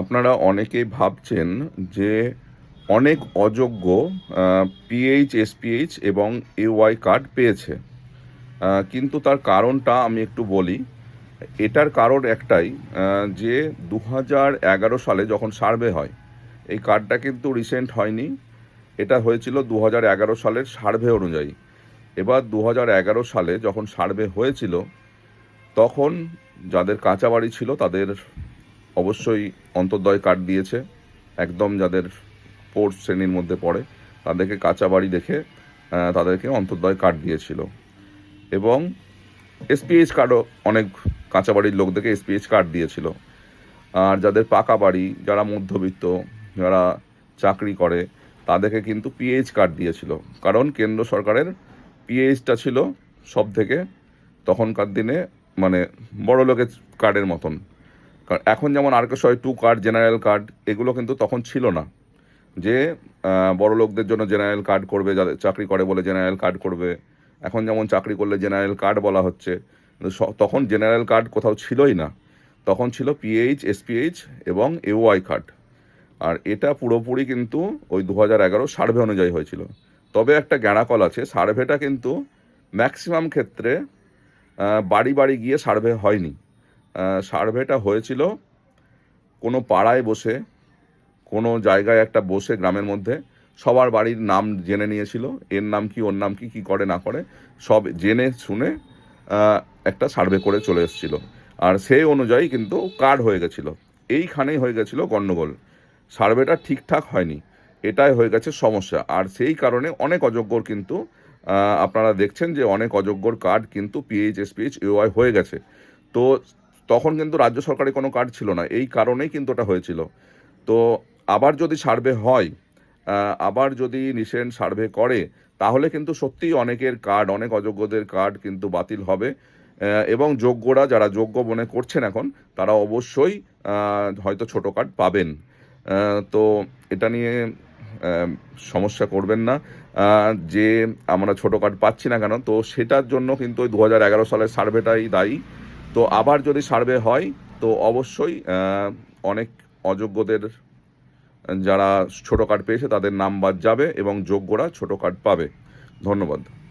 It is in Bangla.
আপনারা অনেকেই ভাবছেন যে অনেক অযোগ্য পিএইচ, এসপিএইচ এবং এওয়াই কার্ড পেয়েছে। কিন্তু তার কারণটা আমি একটু বলি। এটার কারণ একটাই, যে 2011 সালে যখন সার্ভে হয়, এই কার্ডটা কিন্তু রিসেন্ট হয়নি। এটা হয়েছিল 2011 সালের সার্ভে অনুযায়ী। এবার 2011 সালে যখন সার্ভে হয়েছিল, তখন যাদের কাঁচা বাড়ি ছিল তাদের অবশ্যই অন্তর্দয় কার্ড দিয়েছে। একদম যাদের পোর শ্রেণীর মধ্যে পড়ে তাদেরকে কাঁচা বাড়ি দেখে তাদেরকে অন্তর্দয় কার্ড দিয়েছিল। এবং এসপিএইচ কার্ডও অনেক কাঁচা বাড়ির লোকদেরকে এসপিএইচ কার্ড দিয়েছিল। আর যাদের পাকা বাড়ি, যারা মধ্যবিত্ত, যারা চাকরি করে, তাদেরকে কিন্তু পিএইচ কার্ড দিয়েছিল। কারণ কেন্দ্র সরকারের পিএইচটা ছিল সব থেকে তখনকার দিনে মানে বড় লোকের কার্ডের মতন। কারণ এখন যেমন আরকেশ্বরী 2 কার্ড, জেনারেল কার্ড, এগুলো কিন্তু তখন ছিল না। যে বড় লোকদের জন্য জেনারেল কার্ড করবে, যাদের চাকরি করে বলে জেনারেল কার্ড করবে। এখন যেমন চাকরি করলে জেনারেল কার্ড বলা হচ্ছে, কিন্তু তখন জেনারেল কার্ড কোথাও ছিলই না। তখন ছিল পিএইচ, এসপিএইচ এবং এওআই কার্ড। আর এটা পুরোপুরি কিন্তু ওই 2011 সার্ভে অনুযায়ী হয়েছিল। তবে একটা গ্যাঁড়াকল আছে, সার্ভেটা কিন্তু ম্যাক্সিমাম ক্ষেত্রে বাড়ি বাড়ি গিয়ে সার্ভে হয়নি। সার্ভেটা হয়েছিল কোনো পাড়ায় বসে, কোনো জায়গায় একটা বসে গ্রামের মধ্যে সবার বাড়ির নাম জেনে নিয়েছিল, এর নাম কি, ওর নাম কি, কী করে না করে সব জেনে শুনে একটা সার্ভে করে চলে এসেছিল। আর সেই অনুযায়ী কিন্তু কার্ড হয়ে গেছিলো। এইখানেই হয়ে গেছিলো গণ্ডগোল, সার্ভেটা ঠিকঠাক হয়নি, এটাই হয়ে গেছে সমস্যা। আর সেই কারণে অনেক অযোগ্যর কিন্তু আপনারা দেখছেন যে অনেক অযোগ্যর কার্ড কিন্তু পিএইচ, এসপিএইচ, এওআই হয়ে গেছে। তো তখন কিন্তু রাজ্য সরকারের কোনো কার্ড ছিল না, এই কারণেই কিন্তু ওটা হয়েছিল। তো আবার যদি সার্ভে হয়, আবার যদি রিসেন্ট সার্ভে করে, তাহলে কিন্তু সত্যিই অনেকের কার্ড, অনেক অযোগ্যদের কার্ড কিন্তু বাতিল হবে। এবং যোগ্যরা, যারা যোগ্য মনে করছেন এখন, তারা অবশ্যই হয়তো ছোটো কার্ড পাবেন। তো এটা নিয়ে সমস্যা করবেন না যে আমরা ছোটো কার্ড পাচ্ছি না কেন। তো সেটার জন্য কিন্তু ওই 2011 সালের সার্ভেটাই দায়ী। তো আবার যদি সার্ভে হয়, তো অবশ্যই অনেক অযোগ্যদের, যারা ছোটো কার্ড পেয়েছে তাদের নাম বাদ যাবে এবং যোগ্যরা ছোটো কার্ড পাবে। ধন্যবাদ।